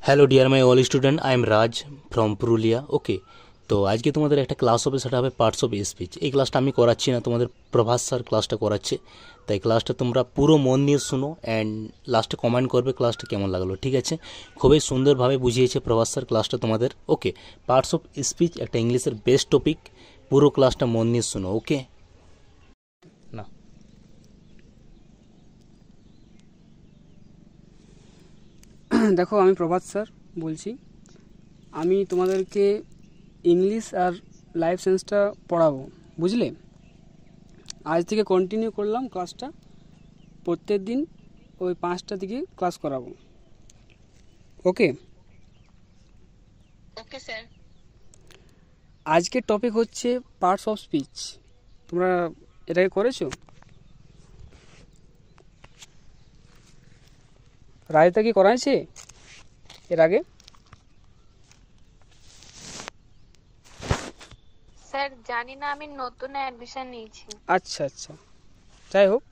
Hello dear my all student, I am Raj from Purulia. Okay, তো আজকে তোমাদের একটা ক্লাস হবে, সেটা হবে পার্টস অফ স্পিচ। এই ক্লাসটা আমি করাচ্ছি না, তোমাদের প্রভাস স্যার ক্লাসটা করাচ্ছে। তাই ক্লাসটা তোমরা পুরো মন দিয়ে শুনো অ্যান্ড লাস্টে কমেন্ট করবে ক্লাসটা কেমন লাগলো। ঠিক আছে, খুবই সুন্দরভাবে বুঝিয়েছে প্রভাস স্যার ক্লাসটা তোমাদের। ওকে, পার্টস অফ স্পিচ একটা ইংলিশের বেস্ট টপিক, পুরো ক্লাসটা মন দিয়ে শুনো। ওকে না, দেখো, আমি প্রভাত স্যার বলছি। আমি তোমাদেরকে ইংলিশ আর লাইফ সায়েন্সটা পড়াবো, বুঝলে? আজ থেকে কন্টিনিউ করলাম ক্লাসটা, প্রত্যেক দিন ওই 5টা দিকে ক্লাস করাবো। ওকে ওকে স্যার। আজকের টপিক হচ্ছে পার্টস অফ স্পিচ। তোমরা এটাকে করেছো? রায়তা কি করাইছে এর আগে? স্যার জানি না, আমি নতুন অ্যাডমিশন নিয়েছি। আচ্ছা আচ্ছা, যাই হোক,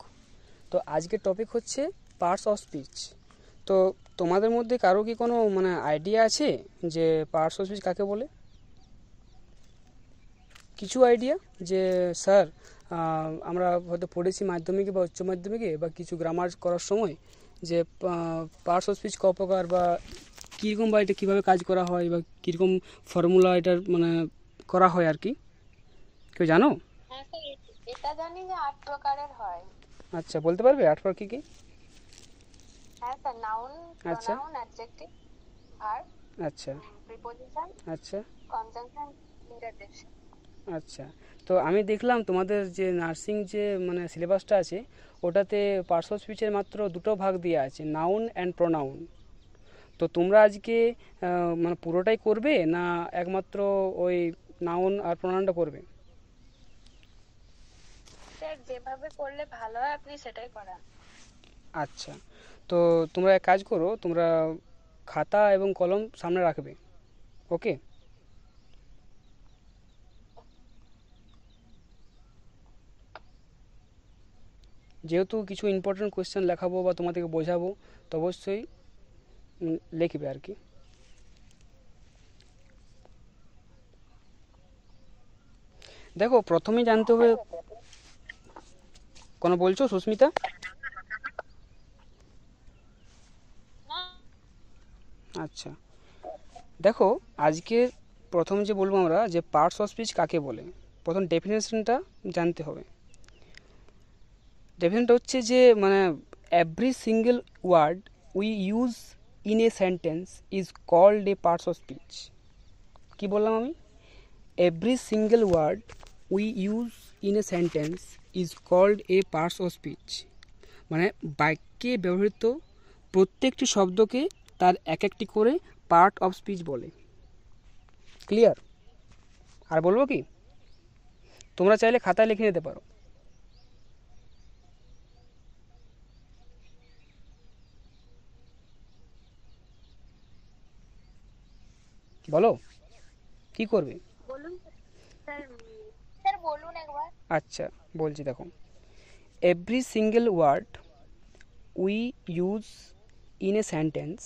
তো আজকের টপিক হচ্ছে পার্টস অফ স্পিচ। তো তোমাদের মধ্যে কারো কি কোনো আইডিয়া আছে যে পার্টস অফ স্পিচ কাকে বলে? কিছু আইডিয়া যে স্যার আমরা হয়তো পড়েছি মাধ্যমিকে বা উচ্চ মাধ্যমিকে বা কিছু গ্রামার করার সময় যে পার্টস অফ স্পিচ ক প্রকার, বা কীরকম, বা এটা কীভাবে কাজ করা হয়, বা কীরকম ফর্মুলা এটার করা হয় আর কি, কেউ জানো? হ্যাঁ স্যার, এটা জানি যে 8 প্রকারের হয়। আচ্ছা, বলতে পারবে 8 প্রকার কী কী? হ্যাঁ স্যার, নাউন, আচ্ছা প্রোনাউন, অ্যাডজেক্টিভ, ভার্ব, আচ্ছা প্রিপোজিশন, আচ্ছা কনজাংশন, ইন্টারজেকশন। আচ্ছা, তো আমি দেখলাম তোমাদের যে নার্সিং যে সিলেবাসটা আছে, ওটাতে পার্টস অফ স্পিচের মাত্র দুটো ভাগ দেওয়া আছে, নাউন অ্যান্ড প্রোনাউন। তো তোমরা আজকে পুরোটাই করবে না একমাত্র ওই নাউন আর প্রোনাউনটা করবে? স্যার যেভাবে করলে ভালো হয় আপনি সেটাই করান। আচ্ছা, তো তোমরা এক কাজ করো, তোমরা খাতা এবং কলম সামনে রাখবে। ওকে, যেহেতু কিছু ইম্পর্টেন্ট কোয়েশ্চেন লেখাবো বা তোমাদেরকে বোঝাবো, তো অবশ্যই লিখবে আর কি। দেখো, প্রথমেই জানতে হবে, কোনো বলছো সুস্মিতা? আচ্ছা, দেখো, আজকে প্রথম যে বলবো আমরা যে পার্টস অফ স্পিচ কাকে বলে, প্রথম ডেফিনেশনটা জানতে হবে। ডেফিনেশনটা হচ্ছে যে every single word we use in a sentence is called a parts of speech. কি বললাম আমি? Every single word we use in a sentence is called a parts of speech. বাক্যে ব্যবহৃত প্রত্যেকটি শব্দকে তার এক একটি করে পার্ট অফ স্পিচ বলে। ক্লিয়ার? আর বলবো কি? তোমরা চাইলে খাতায় লিখে নিতে পারো। বলো কি করবে? বলুন স্যার। স্যার বলুন একবার। আচ্ছা, বলছি, দেখো, every single word we use in a sentence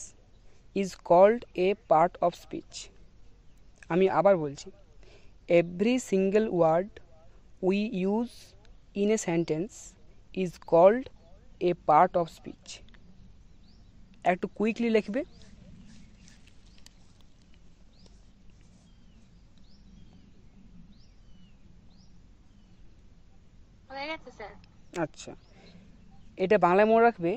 is called a part of speech. আমি আবার বলছি, every single word we use in a sentence is called a part of speech. একটু কুইকলি লিখবে। হয়ে গেছে স্যার। আচ্ছা, এটা বাংলায় মনে রাখবে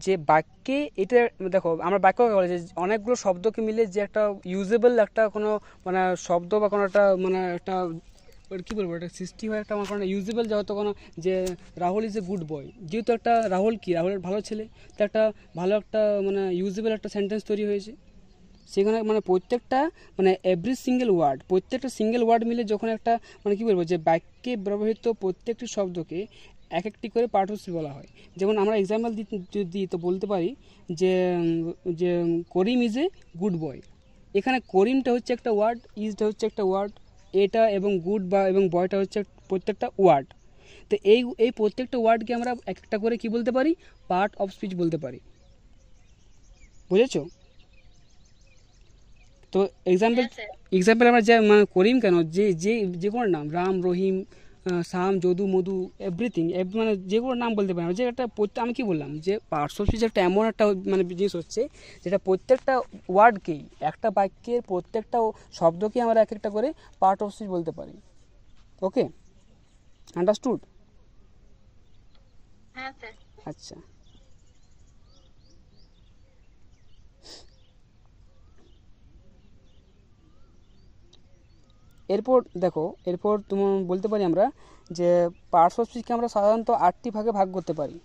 যে বাক্যে, এটা দেখো, আমরা বাক্য কাকে বলে, যে অনেকগুলো শব্দকে মিলে যে একটা ইউজেবল একটা কোনো শব্দ বা কোনো একটা একটা কী বলবো, একটা সৃষ্টি হয়, একটা আমার কোনো ইউজেবল, যত কোনো, যে Rahul is a good boy, যেহেতু একটা রাহুল কি, রাহুলের ভালো ছেলে, তো একটা ভালো একটা ইউজেবল একটা সেন্টেন্স তৈরি হয়েছে। সেখানে প্রত্যেকটা এভরি সিঙ্গেল ওয়ার্ড, প্রত্যেকটা সিঙ্গেল ওয়ার্ড মিলে যখন একটা কী বলবো, যে বাক্যে ব্যবহৃত প্রত্যেকটি শব্দকে এক একটি করে পার্ট অফ স্পিচ বলা হয়। যেমন আমরা এক্সাম্পল দিই তো বলতে পারি যে যে করিম ইজ এ গুড বয়। এখানে করিমটা হচ্ছে একটা ওয়ার্ড, ইজটা হচ্ছে একটা ওয়ার্ড, এটা এবং গুড বা এবং বয়টা হচ্ছে প্রত্যেকটা ওয়ার্ড। তো এই এই প্রত্যেকটা ওয়ার্ডকে আমরা এক একটা করে কি বলতে পারি? পার্ট অফ স্পিচ বলতে পারি। বুঝেছো? তো এক্সাম্পল হ্যাঁ স্যার এক্সাম্পল আমরা যে মানে করিম কেন, যে যে যে কোনো নাম, রাম, রহিম, শাম, যদু, মধু, এভরিথিং, মানে যে কোনো নাম বলতে পারি আমরা। যে একটা আমি কি বললাম যে পার্টস অফ স্পিচ একটা এমন একটা মানে জিনিস হচ্ছে যেটা প্রত্যেকটা ওয়ার্ডকেই, একটা বাক্যের প্রত্যেকটা শব্দকেই আমরা এক একটা করে পার্ট অফ স্পিচ বলতে পারি। ওকে, আন্ডারস্টুড? হ্যাঁ স্যার আচ্ছা, এরপর দেখো, এরপর তুমি বলতে পারি আমরা যে পার্টস অফ স্পিচকে আমরা সাধারণত 8টি ভাগে ভাগ করতে পারি।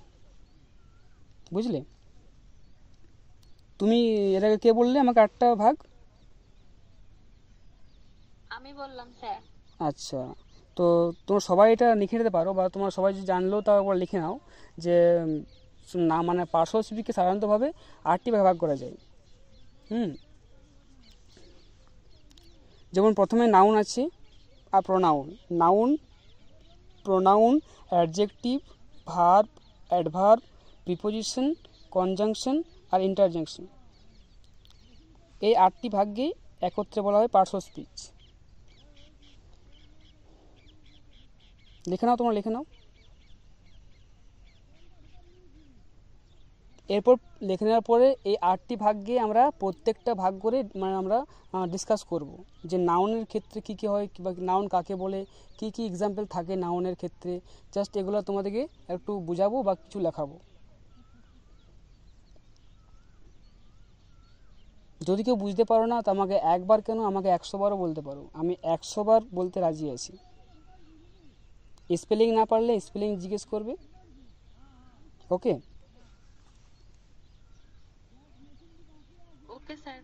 বুঝলে? তুমি এর আগে কে বললে আমাকে 8টা ভাগ? আমি বললাম স্যার। আচ্ছা, তো তোমরা সবাই এটা লিখে নিতে পারো, বা তোমরা সবাই যদি জানলেও তাও একবার লিখে নাও যে না মানে পার্টস অফ স্পিচকে সাধারণতভাবে 8টি ভাগে ভাগ করা যায়। যেমন প্রথমে নাউন আছে আর pronoun. Noun, pronoun, adjective, verb, adverb, preposition, conjunction আর ইন্টারজেকশন। এই 8টি ভাগকেই একত্রে বলা হয় পার্টস অফ স্পিচ। লিখে নাও, তোমরা লিখে নাও। এরপর লিখে নেওয়ার পরে এই 8টি ভাগকে আমরা প্রত্যেকটা ভাগ করে মানে আমরা ডিসকাস করব যে নাউনের ক্ষেত্রে কী কী হয়, বা নাউন কাকে বলে, কী কী এক্সাম্পল থাকে নাউনের ক্ষেত্রে। জাস্ট এগুলো তোমাদেরকে একটু বুঝাবো বা কিছু লেখাবো। যদি কেউ বুঝতে পারো না তো আমাকে একবার কেন, আমাকে 100 বারও বলতে পারো, আমি 100 বার বলতে রাজি আছি। স্পেলিং না পারলে স্পেলিং জিজ্ঞেস করবে। ওকে, ওকে স্যার,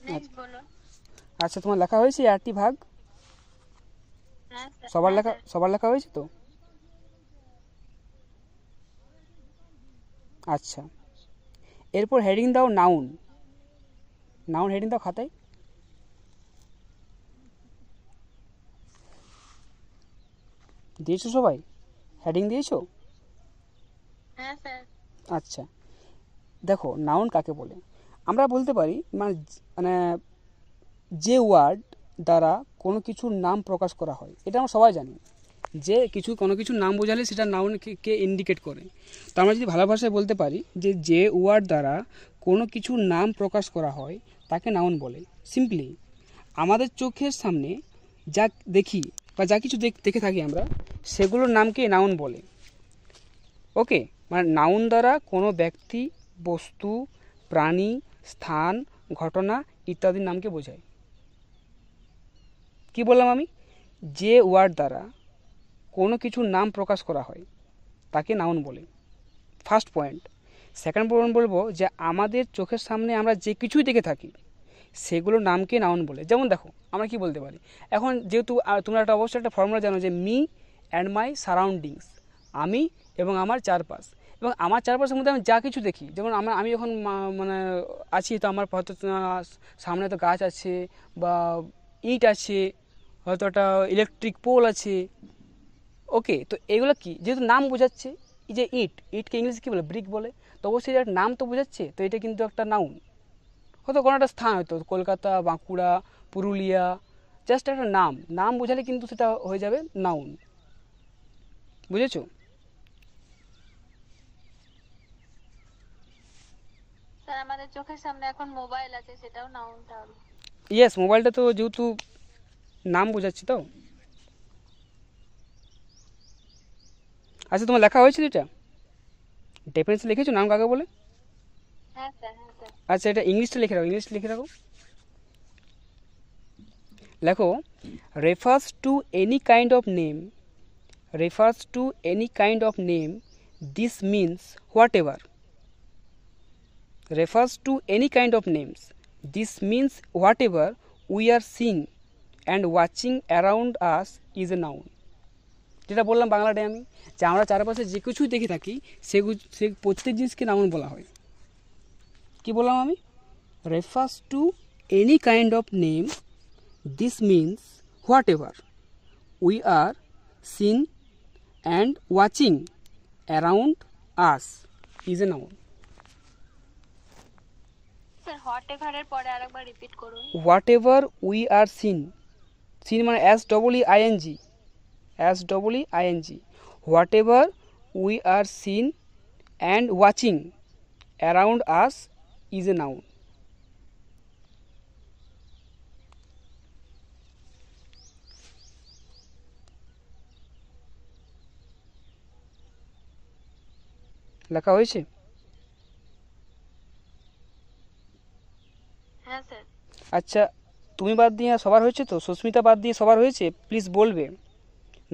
নেক্সট বলো। আচ্ছা, তোমার লেখা হয়েছে এই 8টি ভাগ? হ্যাঁ স্যার, সবার হ্যাঁ লেখা স্যার। সবার লেখা হয়েছে তো? আচ্ছা, এরপর হেডিং দাও নাউন। নাউন হেডিং দাও খাতায়। দিয়েছো সবাই? হেডিং দিয়েছো? হ্যাঁ স্যার। আচ্ছা, দেখো নাউন কাকে বলে। আমরা বলতে পারি মানে মানে যে ওয়ার্ড দ্বারা কোনো কিছুর নাম প্রকাশ করা হয়, এটা আমরা সবাই জানি যে কোনো কিছুর নাম বোঝালে সেটা নাউনকে ইন্ডিকেট করে। তো আমরা যদি ভালো ভাষায় বলতে পারি যে যে ওয়ার্ড দ্বারা কোনো কিছুর নাম প্রকাশ করা হয় তাকে নাউন বলে। সিম্পলি আমাদের চোখের সামনে যা দেখি বা যা কিছু দেখে থাকি আমরা, সেগুলোর নামকে নাউন বলে। ওকে, মানে নাউন দ্বারা কোনো ব্যক্তি, বস্তু, প্রাণী, স্থান, ঘটনা ইত্যাদির নামকে বোঝায়। কি বললাম আমি? যে ওয়ার্ড দ্বারা কোনো কিছুর নাম প্রকাশ করা হয় তাকে নাউন বলে, ফার্স্ট পয়েন্ট। সেকেন্ড পয়েন্ট বলবো যে আমাদের চোখের সামনে আমরা যে কিছুই দেখে থাকি সেগুলোর নামকে নাউন বলে। যেমন দেখো, আমরা কি বলতে পারি, এখন যেহেতু তোমরা একটা অবশ্যই একটা ফর্মুলা জানো যে মি অ্যান্ড মাই সারাউন্ডিংস, আমি এবং আমার চারপাশ। এবং আমার চারপাশের মধ্যে আমি যা কিছু দেখি, যেমন আমি যখন মানে আছি, তো আমার হয়তো সামনে তো গাছ আছে, বা ইট আছে, হয়তো একটা ইলেকট্রিক পোল আছে। ওকে, তো এগুলো কি, যেহেতু নাম বোঝাচ্ছে, এই যে ইটকে ইংলিশে কী বলে, ব্রিক বলে, তো অবশ্যই একটা নাম তো বোঝাচ্ছে, তো এটা কিন্তু একটা নাউন। হয়তো কোনো একটা স্থান, হয়তো কলকাতা, বাঁকুড়া, পুরুলিয়া, জাস্ট একটা নাম বোঝালে কিন্তু সেটা হয়ে যাবে নাউন। বুঝেছো? স্যার আমাদের চোখের সামনে এখন মোবাইল আছে, সেটাও নাউন তাহলে? ইয়েস, মোবাইলটা তো যেহেতু নাম বোঝাচ্ছে তো। আচ্ছা, তোমার লেখা হয়েছিল এটা? ডেফিনেটলি লিখেছো নাম কাকে বলে? হ্যাঁ স্যার, হ্যাঁ স্যার। আচ্ছা, এটা ইংলিশটা লিখে রাখো, ইংলিশটা লিখে রাখো। লেখো, refers to any kind of name, refers to any kind of name. This means whatever. Refers to any kind of names. This means whatever we are seeing and watching around us is a noun. যেটা বললাম বাংলাতে আমি, যে আমরা চারপাশে যে কিছুই দেখে থাকি সে প্রত্যেক জিনিসকে নাউন বলা হয়। কি বললাম আমি? Refers to any kind of name, this means whatever we are seen and watching around us is a noun. Sir whatever এর পরে আরেকবার রিপিট করুন। Whatever we are seen, seen মানে SEEING, SEEING, whatever we are seen and watching around us is a noun. লেখা হয়েছে? হ্যাঁ sir. আচ্ছা, তুমি বাদ দিয়ে সবার হয়েছে তো? সুস্মিতা বাদ দিয়ে সবার হয়েছে? প্লিজ বলবে,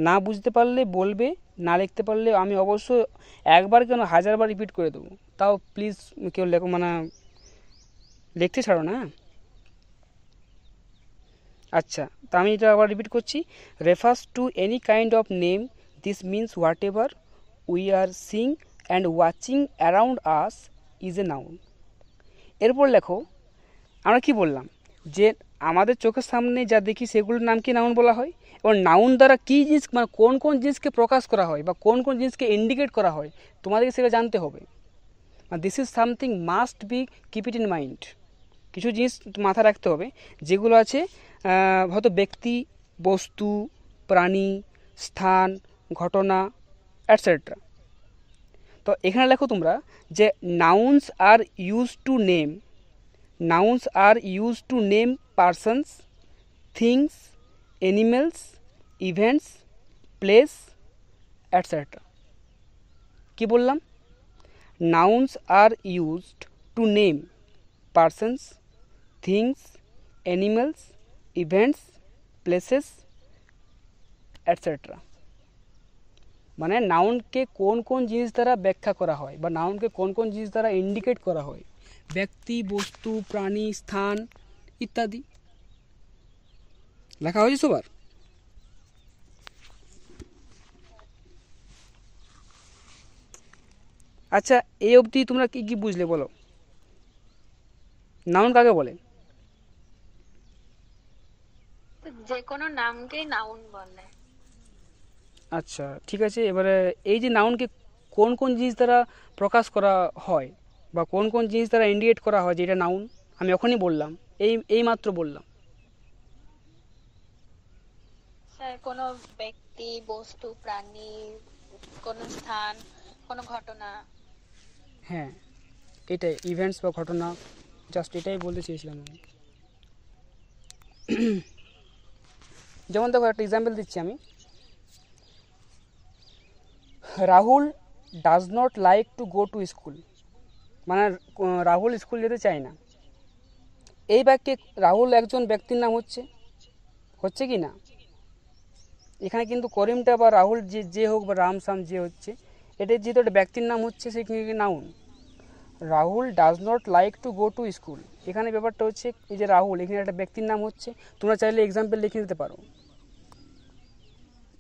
না বুঝতে পারলে বলবে, না লিখতে পারলে আমি অবশ্যই একবার কেন 1000বার রিপিট করে দেবো, তাও প্লিজ কেউ লেখো, মানে লিখতে ছাড়ো না। আচ্ছা, তা আমি এটা আবার রিপিট করছি। Refers to any kind of name, this means what ever we R Singh and watching around us is a noun. এরপর লেখো, আমরা কি বললাম যে আমাদের চোখের সামনে যা দেখি সেগুলোর নামকে নাউন বলা হয়, এবং নাউন দ্বারা কী জিনিস, মানে কোন কোন জিনিসকে প্রকাশ করা হয় বা কোন কোন জিনিসকে ইন্ডিকেট করা হয় তোমাদেরকে সেটা জানতে হবে। This is something must be keep it in mind. কিছু জিনিস মাথায় রাখতে হবে যেগুলো আছে হয়তো ব্যক্তি, বস্তু, প্রাণী, স্থান, ঘটনা, অ্যাটসেট্রা। তো এখানে লেখো তোমরা যে nouns are use to name, nouns are used to name persons, things, animals, events, place, etc. কি বললাম? nouns are used to name persons, things, animals, events, places, etc. মানে নাউনকে কোন কোন জিনিস দ্বারা ব্যাখ্যা করা হয় বা নাউনকে কোন কোন জিনিস দ্বারা ইন্ডিকেট করা হয়, ব্যক্তি, বস্তু, প্রাণী, স্থান ইত্যাদি। লেখা হয়েছে সবার? আচ্ছা, এই অবধি তোমরা কি কি বুঝলে বলো? নাউন কাকে বলে? যে কোনো নামকেই নাউন বলে। আচ্ছা, ঠিক আছে। এবারে এই যে নাউনকে কোন কোন জিনিস দ্বারা প্রকাশ করা হয় বা কোন কোন জিনিস দ্বারা ইন্ডিকেট করা হয় যে এটা নাউন, আমি এখনই বললাম, এই মাত্র বললাম। স্যার কোনো ব্যক্তি, বস্তু, প্রাণী, কোনো স্থান, কোনো ঘটনা। হ্যাঁ, এটাই ইভেন্টস বা ঘটনা, জাস্ট এটাই বলতে চেয়েছিলাম আমি। যেমন দেখো, একটা এক্সাম্পল দিচ্ছি আমি। Rahul does not like to go to school, মানে রাহুল স্কুল যেতে চায় না। এই বাক্যে রাহুল একজন ব্যক্তির নাম হচ্ছে কি না? এখানে কিন্তু করিমটা বা রাহুল যে হোক বা রাম সাম যে হচ্ছে, এটা যেহেতু একটা ব্যক্তির নাম হচ্ছে, সে noun. Rahul does not like to go to school, এখানে ব্যাপারটা হচ্ছে এই যে রাহুল, এখানে একটা ব্যক্তির নাম হচ্ছে। তোমরা চাইলে এক্সাম্পল লিখে দিতে পারো,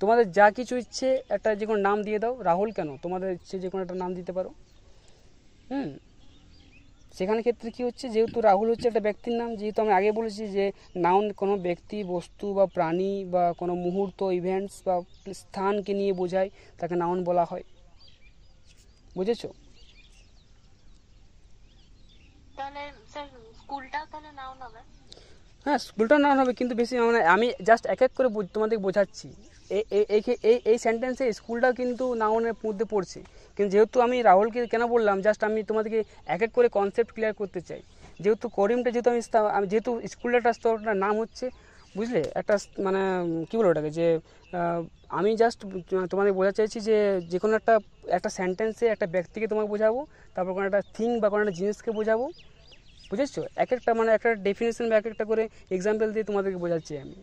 তোমাদের যা কিছু ইচ্ছে একটা যে কোনো নাম দিয়ে দাও। রাহুল কেন, তোমাদের ইচ্ছে যে কোনো একটা নাম দিতে পারো। সেখানে ক্ষেত্রে কি হচ্ছে, যেহেতু রাহুল হচ্ছে একটা ব্যক্তির নাম, যেহেতু আমি আগে বলেছি যে নাউন কোনো ব্যক্তি, বস্তু বা প্রাণী বা কোনো মুহূর্ত, ইভেন্টস বা স্থানকে নিয়ে বোঝায়, তাকে নাউন বলা হয়। বুঝেছো? তাহলে স্যার স্কুলটাও তাহলে নাউন হবে? হ্যাঁ, স্কুলটা নাউন হবে, কিন্তু বেশি মানে আমি জাস্ট এক এক করে তোমাদের বোঝাচ্ছি। এই সেন্টেন্সে স্কুলটাও কিন্তু নাউনের মধ্যে পড়ছে, কিন্তু যেহেতু আমি রাহুলকে কেন বললাম, জাস্ট আমি তোমাদেরকে এক এক করে কনসেপ্ট ক্লিয়ার করতে চাই। যেহেতু করিমটা, যেহেতু আমি যেহেতু স্কুলটা একটা নাম হচ্ছে, বুঝলে, একটা মানে কী বলবো ওটাকে, যে আমি জাস্ট তোমাদের বোঝাতে চাইছি যে যে কোনো একটা সেন্টেন্সে একটা ব্যক্তিকে তোমাকে বোঝাবো, তারপর কোনো একটা থিং বা কোনো একটা জিনিসকে বোঝাবো। বুঝেছো? এক একটা মানে একটা ডেফিনেশন বা এক একটা করে এক্সাম্পল দিয়ে তোমাদেরকে বোঝাচ্ছি আমি।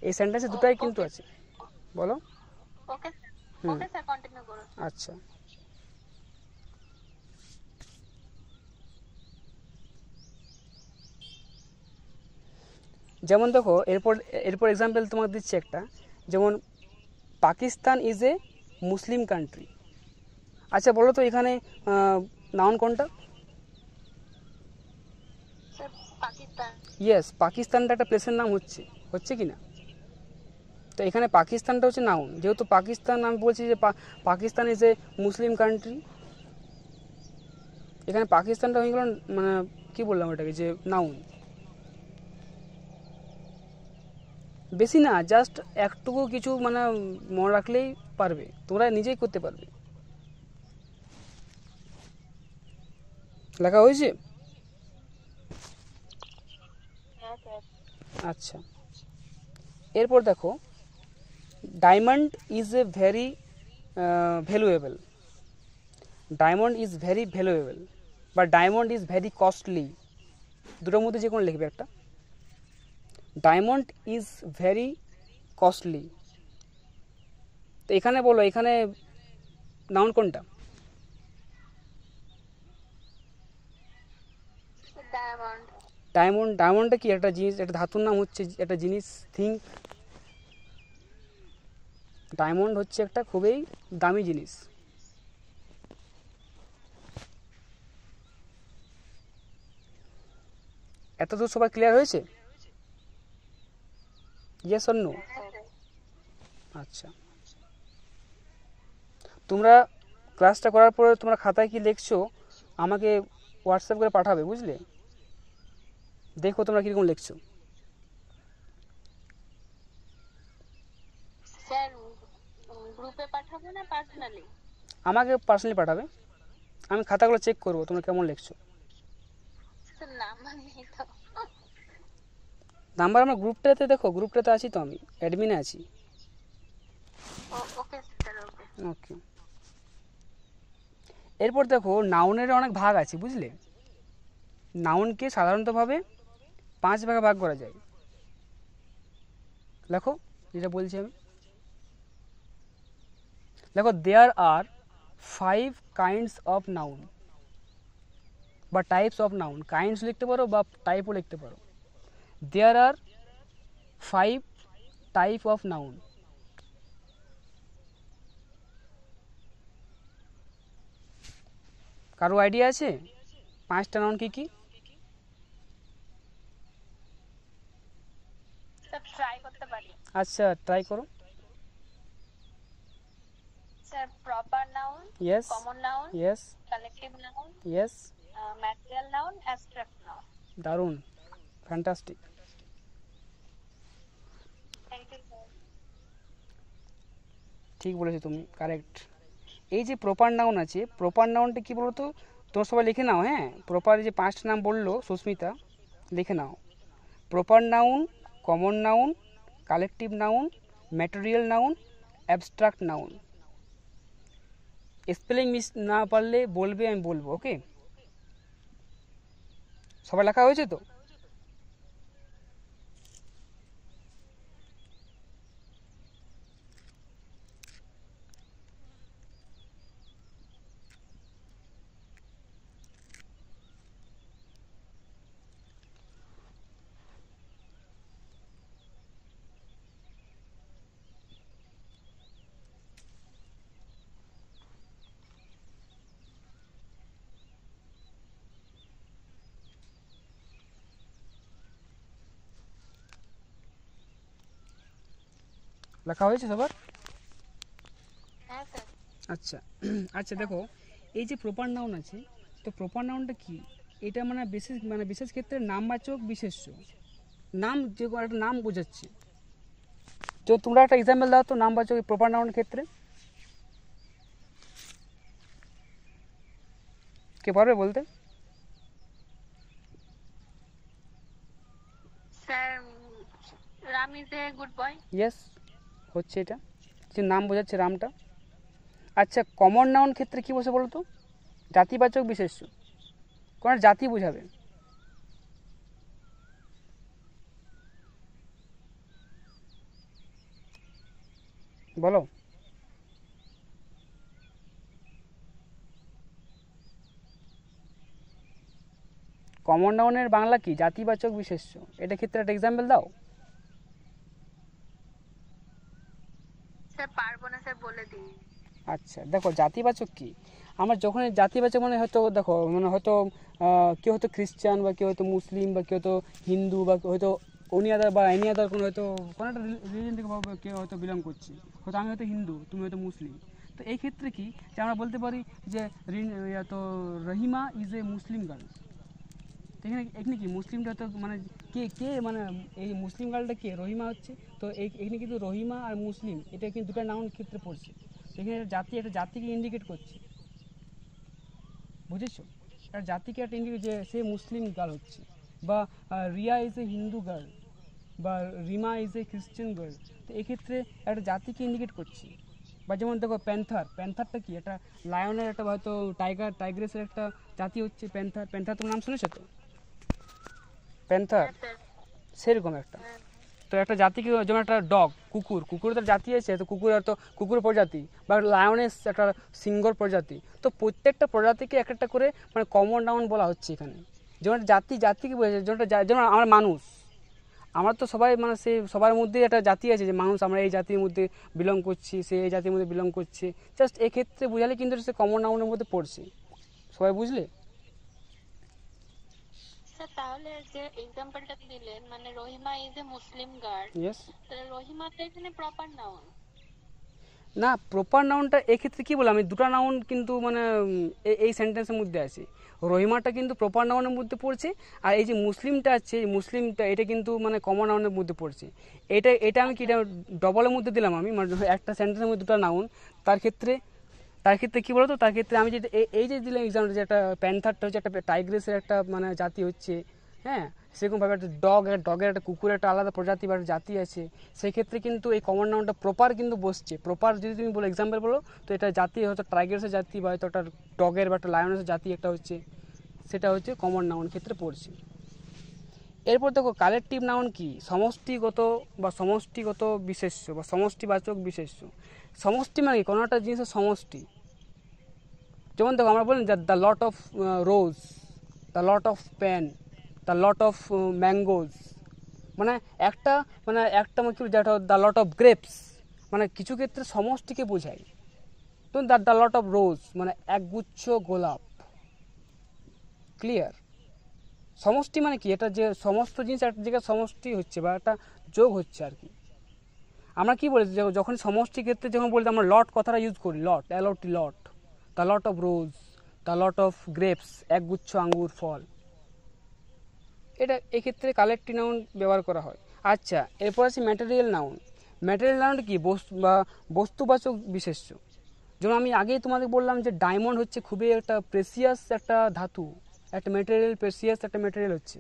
এই সেন্টেন্সে দুটাই কিন্তু আছে। বলো। ওকে ওকে স্যার, কন্টিনিউ করুন। আচ্ছা, যেমন দেখো, এরপর এক্সাম্পল তোমাকে দিচ্ছি একটা। যেমন Pakistan is a Muslim country. আচ্ছা, বলো তো এখানে নাউন কোনটা? স্যার পাকিস্তান। ইয়েস, পাকিস্তানটা একটা প্লেসের নাম হচ্ছে কি না? তো এখানে পাকিস্তানটা হচ্ছে নাউন, যেহেতু পাকিস্তান আমি বলছি যে Pakistan is a Muslim country. এখানে পাকিস্তানটা হয়ে গেল মানে কি বললাম এটাকে, যে নাউন। বেশি না, জাস্ট একটুকু কিছু মানে মনে রাখলেই পারবে, তোমরা নিজেই করতে পারবে। লেখা হয়েছে? হ্যাঁ স্যার। আচ্ছা, এরপর দেখো, diamond is a very valuable. Diamond is very valuable বা ডায়মন্ড ইজ ভেরি কস্টলি, দুটোর মধ্যে যে কোনো লিখবে একটা। ডায়মন্ড ইজ ভেরি কস্টলি, তো এখানে বলো, এখানে নাউন কোনটা? ডায়মন্ড। ডায়মন্ড। ডায়মন্ডটা কি একটা জিনিস, একটা ধাতুর নাম, হচ্ছে একটা জিনিস, থিঙ্ক। ডায়মন্ড হচ্ছে একটা খুবই দামি জিনিস। এত তো সবাই ক্লিয়ার হয়েছে? Yes or no? হ্যাঁ স্যার। আচ্ছা, তোমরা ক্লাসটা করার পরে তোমরা খাতায় কি লিখছো আমাকে হোয়াটসঅ্যাপ করে পাঠাবে, বুঝলে? দেখো তোমরা কীরকম লিখছো। স্যার গ্রুপে পাঠাবো না পার্সোনালি? আমাকে পার্সোনালি পাঠাবে, আমি খাতাগুলো চেক করবো তোমরা কেমন লিখছো। স্যার নাম্বার নেই তো। নাম্বার আমার গ্রুপটাতে, দেখো গ্রুপটাতে আছি তো, আমি অ্যাডমিনে আছি। ওকে স্যার, ওকে। ওকে, এরপর দেখো, নাউনের অনেক ভাগ আছে, বুঝলে? নাউনকে সাধারণতভাবে 5 ভাগে ভাগ করা যায়। দেখো যেটা বলছি আমি, দেখো, দেয়ার আর 5 কাইন্ডস অফ নাউন বা টাইপস অফ নাউন। কাইন্ডস লিখতে পারো বা টাইপও লিখতে পারো। দেয়ার আর 5 টাইপ অফ নাউন। কারো আইডিয়া আছে 5টা নাউন কি কি? স্যার ট্রাই করতে পারি। আচ্ছা, ট্রাই করো। Sir proper noun, yes, common noun, yes, collective noun, yes. Material noun, abstract noun. দারুণ, ফ্যান্টাস্টিক। Thank you sir. ঠিক বলেছো তুমি, কারেক্ট। এই যে প্রপার নাউন আছে, প্রপার নাউনটা কি বলো তো? তোমরা সবাই লিখে নাও, হ্যাঁ? প্রপার যে 5টা নাম বললো সুস্মিতা, লিখে নাও। Proper noun, common noun, collective noun, material noun, abstract noun. Spelling miss না পারলে বলবে, আমি বলবো, ওকে? সবাই লেখা হয়েছে তো? লেখা হয়েছে সবার? হ্যাঁ স্যার। আচ্ছা আচ্ছা, দেখো, এই যে প্রপার নাউন আছে, তো প্রপার নাউনটা কি? এটা মানে বিশেষ ক্ষেত্রে নামবাচক বিশেষ্য। নাম, যে কোনো একটা নাম বোঝাচ্ছে। তো তোমরা একটা এক্সাম্পল দাও তো নামবাচক প্রপার নাউনের ক্ষেত্রে। কে পারবে বলতে? Sir Ram is a good boy. Yes, হচ্ছে এটা, যে নাম বোঝাচ্ছে রামটা। আচ্ছা, কমন নাউন ক্ষেত্রে কি বসে বলো তো? জাতিবাচক বিশেষ্য, কোন একটা জাতি বোঝাবে। বলো। কমন নাউনের বাংলা কি? জাতিবাচক বিশেষ্য। এটা ক্ষেত্রে একটা এক্সাম্পল দাও। স্যার পারবো না স্যার, বলে দিই। আচ্ছা, দেখো, জাতিবাচক কি? আমার যখন জাতিবাচক মানে হয়তো, দেখো, মানে হয়তো কেউ হয়তো খ্রিস্টান, বা কেউ হয়তো মুসলিম, বা কেউ হয়তো হিন্দু, বা কেউ হয়তো অনি আদার বা এনি আদার কোনো হয়তো কোনো একটা রিলিজন থেকে কেউ হয়তো বিলং করছে। হয়তো আমি হয়তো হিন্দু, তুমি হয়তো মুসলিম। তো এই ক্ষেত্রে কি, যে আমরা বলতে পারি যে তো Rahima is a Muslim girl. তো এখানে এখানে কি মুসলিমটা তো মানে কে কে মানে এই মুসলিম গার্লটা কে রহিমা হচ্ছে, তো এখানে কিন্তু রহিমা আর মুসলিম এটা কিন্তু দুটো নাউন ক্ষেত্রে পড়ছে। তো এখানে একটা জাতিকে ইন্ডিকেট করছে, বুঝেছো? একটা জাতিকে একটা ইন্ডিকেট যে সে মুসলিম গার্ল হচ্ছে, বা Riya is a Hindu girl, বা Rima is a Christian girl. তো এক্ষেত্রে একটা জাতিকে ইন্ডিকেট করছে। বা যেমন দেখো প্যান্থারটা কি, একটা লায়নের একটা হয়তো টাইগ্রেসের একটা জাতি হচ্ছে প্যান্থার তোমার নাম শুনেছো তো, প্যান্থার হ্যাঁ স্যার। সেরকম একটা। হ্যাঁ। তো একটা জাতিকে যেমন একটা ডগ কুকুরের তো জাতি আছে, তো কুকুরের প্রজাতি, বা লায়নেস একটা সিংহর প্রজাতি। তো প্রত্যেকটা প্রজাতিকে এক একটা করে মানে কমন নাউন বলা হচ্ছে এখানে। যেমন জাতিকে বোঝাচ্ছে, যেমন আমরা মানুষ, আমরা তো সবাই মানে সে সবার মধ্যে একটা জাতি আছে যে মানুষ, আমরা এই জাতির মধ্যে বিলং করছি, সে এই জাতির মধ্যে বিলং করছে। জাস্ট এক্ষেত্রে বোঝালে কিন্তু সে কমন নাউনের মধ্যে পড়ছে। সবাই বুঝলে? স্যার তাহলে যে এক্সাম্পলটা দিলেন মানে Rahima is a Muslim girl, yes. তাহলে রহিমাটা এখানে প্রপার নাউন? না, প্রপার নাউনটা এক্ষেত্রে কী বললাম, আমি দুটো নাউন কিন্তু মানে এই সেন্টেন্সের মধ্যে আছে। রহিমাটা কিন্তু প্রপার নাউনের মধ্যে পড়ছে, আর এই যে মুসলিমটা আছে, এই মুসলিমটা এটা কিন্তু মানে কমন নাউনের মধ্যে পড়ছে। এটা আমি কি ডবলের মধ্যে দিলাম, আমি মানে একটা সেন্টেন্সের মধ্যে দুটো নাউন, তার ক্ষেত্রে কী বলতো, তার ক্ষেত্রে আমি যেটা এই যে দিলাম এক্সাম্পল, যে একটা প্যান্থারটা হচ্ছে একটা টাইগ্রেসের একটা মানে জাতি হচ্ছে, হ্যাঁ, সেরকমভাবে একটা ডগের একটা কুকুরের একটা আলাদা প্রজাতি বা জাতি আছে। সেক্ষেত্রে কিন্তু এই কমন নাউনটা প্রপার কিন্তু বসছে। প্রপার যদি তুমি বলো এক্সাম্পল বলো, তো এটা জাতি হয়তো টাইগ্রেসের জাতি, বা হয়তো একটা ডগের বা একটা লায়নেসের জাতি একটা হচ্ছে, সেটা হচ্ছে কমন নাউন ক্ষেত্রে পড়ছে। এরপর দেখো কালেকটিভ নাউন কি, সমষ্টিগত বিশেষ্য বা সমষ্টিবাচক বিশেষ্য। সমষ্টি মানে কি, কোনো একটা জিনিসের সমষ্টি। যেমন দেখো আমরা বলি the lot of rose, the lot of pen, the lot of mangoes, মানে একটা মানে যেটা দ্য লট অফ গ্রেপস, মানে কিছু ক্ষেত্রে সমষ্টিকে বোঝায়। তো দ্য লট অফ রোজ মানে একগুচ্ছ গোলাপ। ক্লিয়ার? সমষ্টি মানে কি, এটা যে সমস্ত জিনিস একটা জায়গায় সমষ্টি হচ্ছে বা একটা যোগ হচ্ছে আর কি। আমরা কি বলি যখন সমষ্টি ক্ষেত্রে যখন বলি আমরা লট কথাটা ইউজ করি, lot, the lot of rose, the lot of grapes, একগুচ্ছ আঙ্গুর ফল। এটা এক্ষেত্রে কালেক্টিভ নাউন ব্যবহার করা হয়। আচ্ছা, এরপর আছে ম্যাটেরিয়াল নাউন। ম্যাটেরিয়াল নাউন কি, বস্তুবাচক বিশেষ্য। যেমন আমি আগেই তোমাদের বললাম যে ডায়মন্ড হচ্ছে খুবই একটা প্রেসিয়াস একটা ধাতু, একটা ম্যাটেরিয়াল, প্রেসিয়াস একটা ম্যাটেরিয়াল হচ্ছে।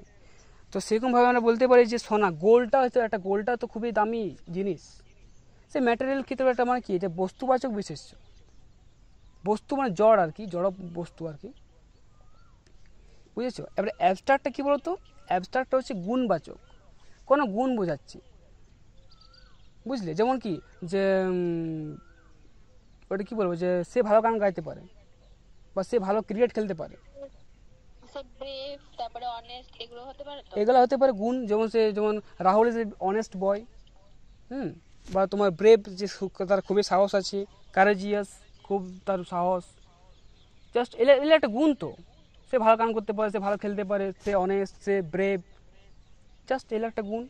তো সেরকমভাবে আমরা বলতে পারি যে সোনা, গোল্ডটা তো খুবই দামি জিনিস। সে ম্যাটেরিয়াল ক্ষেত্রে একটা মানে কি, এটা বস্তুবাচক বিশেষ্য। বস্তু মানে জড় আর কি, জড় বস্তু আর কি, বুঝেছো? এবারে অ্যাবস্ট্রাক্টটা কী বলতো, অ্যাবস্ট্রাক্টটা হচ্ছে গুণবাচক, কোনো গুণ বোঝাচ্ছে, বুঝলে? যেমন কি যে ওটা কী বলবো, যে সে ভালো গান গাইতে পারে, বা সে ভালো ক্রিকেট খেলতে পারে। স্যার ব্রেভ, তারপরে অনেস্ট, এগুলো হতে পারে তো? এগুলো হতে পারে গুণ। যেমন Rahul is a honest boy, বা তোমার ব্রেভ, যে তার খুবই সাহস আছে, কারেজিয়াস, খুব তার সাহস। জাস্ট এলে একটা গুণ তো, সে ভালো গান করতে পারে, সে ভালো খেলতে পারে, সে অনেস্ট, সে ব্রেভ, জাস্ট এলে একটা গুণ।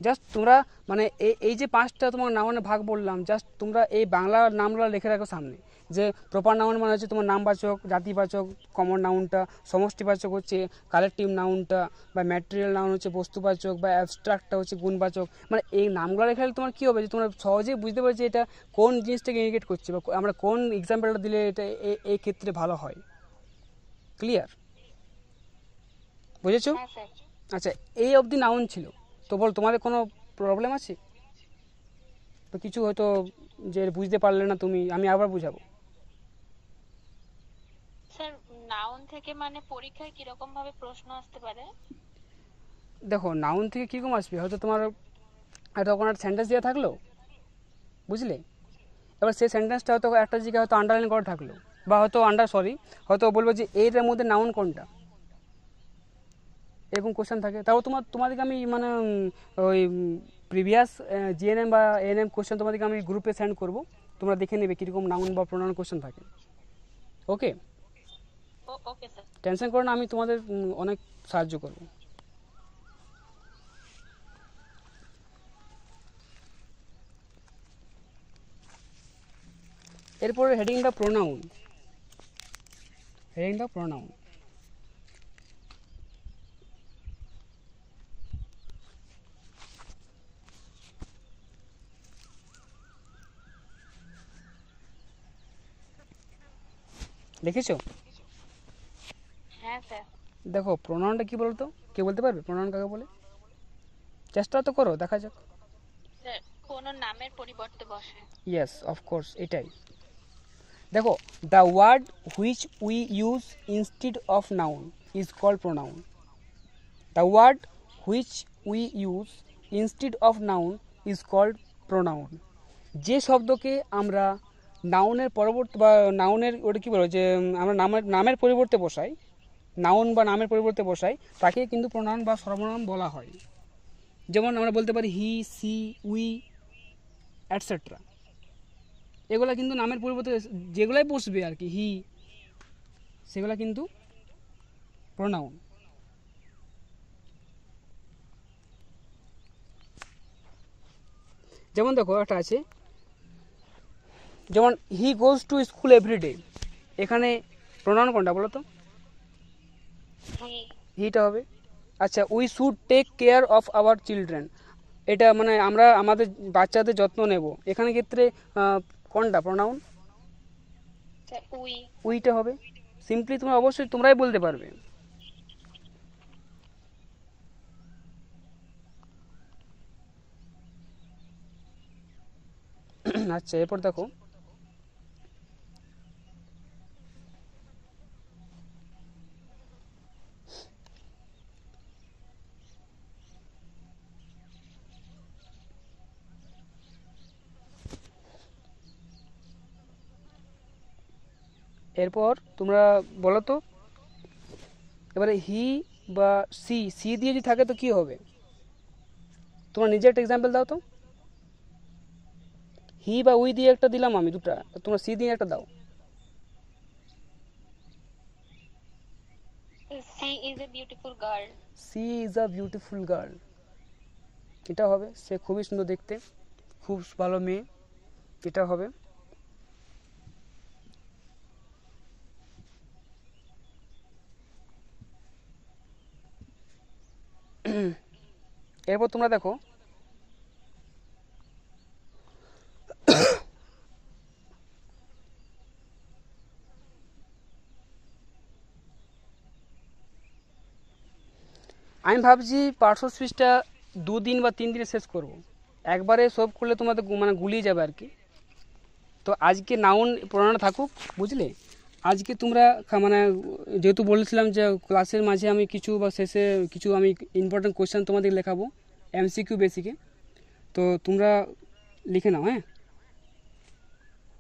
জাস্ট তোমরা মানে এই যে পাঁচটা তোমার নাউনের ভাগ বললাম, জাস্ট তোমরা এই বাংলা নামগুলো লিখে রাখো সামনে। যে প্রপার নাউন মানে হচ্ছে তোমার নামবাচক, জাতিবাচক, কমন নাউনটা, সমষ্টিবাচক হচ্ছে কালেকটিভ নাউনটা, বা ম্যাটেরিয়াল নাউন হচ্ছে বস্তুবাচক, বা অ্যাবস্ট্রাক্টটা হচ্ছে গুণবাচক। মানে এই নামগুলো লেখা তোমার কী হবে, যে তোমরা সহজেই বুঝতে পারছো এটা কোন জিনিসটাকে ইন্ডিকেট করছে, বা আমরা কোন এক্সাম্পলটা দিলে এটা এই ক্ষেত্রে ভালো হয়। ক্লিয়ার? বুঝেছো? হ্যাঁ স্যার। আচ্ছা, এই অবধি নাউন ছিল। তো বল, তোমাদের কোনো প্রবলেম আছে? তো কিছু হয়তো যে বুঝতে পারলে না তুমি, আমি আবার বুঝাবো। স্যার নাউন থেকে মানে পরীক্ষায় কিরকম ভাবে প্রশ্ন আসতে পারে? দেখো নাউন থেকে কীরকম আসবে, হয়তো তোমার হয়তো কোনো একটা সেন্টেন্স দেওয়া থাকলো, বুঝলে? এবার সেই সেন্টেন্সটা হয়তো একটা জায়গায় হয়তো আন্ডারলাইন করা থাকলো, বা হয়তো হয়তো বলবো যে এর মধ্যে নাউন কোনটা, এরকম কোশ্চেন থাকে। তাও তোমাদেরকে আমি মানে ওই প্রিভিয়াস জিএনএম বা এএনএম কোশ্চেন তোমাদেরকে আমি গ্রুপে সেন্ড করবো, তোমরা দেখে নেবে কীরকম নাউন বা প্রোনাউন কোশ্চেন থাকে। ওকে? Okay sir. টেনশন করো না, আমি তোমাদের অনেক সাহায্য করবো। এরপরে হেডিংটা প্রোনাউন। লিখেছো? হ্যাঁ স্যার। দেখো প্রোনাউনটা কি বলতো, কে বলতে পারবে প্রোনাউন কাকে বলে? চেষ্টা তো করো, দেখা যাক। স্যার কোনো নামের পরিবর্তে বসে। ইয়েস অফকোর্স, এটাই। দেখো, the word which we use instead of noun is called pronoun. The word which we use instead of noun is called pronoun. যে শব্দকে আমরা নাউনের পরবর্তী বা নাউনের ওটা কী বলো যে আমরা নামের পরিবর্তে বসাই, নাউন বা নামের পরিবর্তে বসাই, তাকে কিন্তু প্রোনাউন বা সর্বনাম বলা হয়। যেমন আমরা বলতে পারি হি, সি, উই অ্যাটসেট্রা। এগুলা কিন্তু নামের পরিবর্তে যেগুলাই বসবে আর কি, হি, সেগুলা কিন্তু প্রোনাউন। যেমন দেখো একটা আছে, যেমন he goes to school every day, এখানে প্রোনাউন কোনটা বলো তো? হি। হিটা হবে। আচ্ছা, we should take care of our children, এটা মানে আমরা আমাদের বাচ্চাদের যত্ন নেব, এখানে ক্ষেত্রে কোনটা প্রোনাউন? Sir we. উইটা হবে। সিম্পলি তোমরা অবশ্যই তোমরাই বলতে পারবে। আচ্ছা, এরপর দেখো, এরপর তোমরা বলো তো, এবারে হি বা সি, সি দিয়ে যদি থাকে তো কি হবে? তোমরা নিজে একটা এক্সাম্পল দাও তো। হি বা উই দিয়ে একটা দিলাম আমি, দুটা, তোমরা সি দিয়ে একটা দাও। She is a beautiful girl. She is a beautiful girl, এটা হবে। সে খুবই সুন্দর দেখতে, খুব ভালো মেয়ে, এটা হবে। এরপর তোমরা দেখো, আমি ভাবছি পার্শ্ব স্পিচটা 2 দিন বা 3 দিনে শেষ করব, একবারে সব করলে তোমাদের মানে গুলিয়ে যাবে আর কি। তো আজকে নাউন পড়ানো থাকুক, বুঝলে। আজকে তোমরা মানে যেহেতু বলেছিলাম যে ক্লাসের মাঝে আমি কিছু বা শেষে কিছু আমি ইম্পর্টেন্ট কোয়েশ্চেন তোমাদের লেখাবো এমসিকিউ বেসিকে, তো তোমরা লিখে নাও, হ্যাঁ।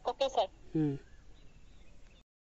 Okay sir. হুম।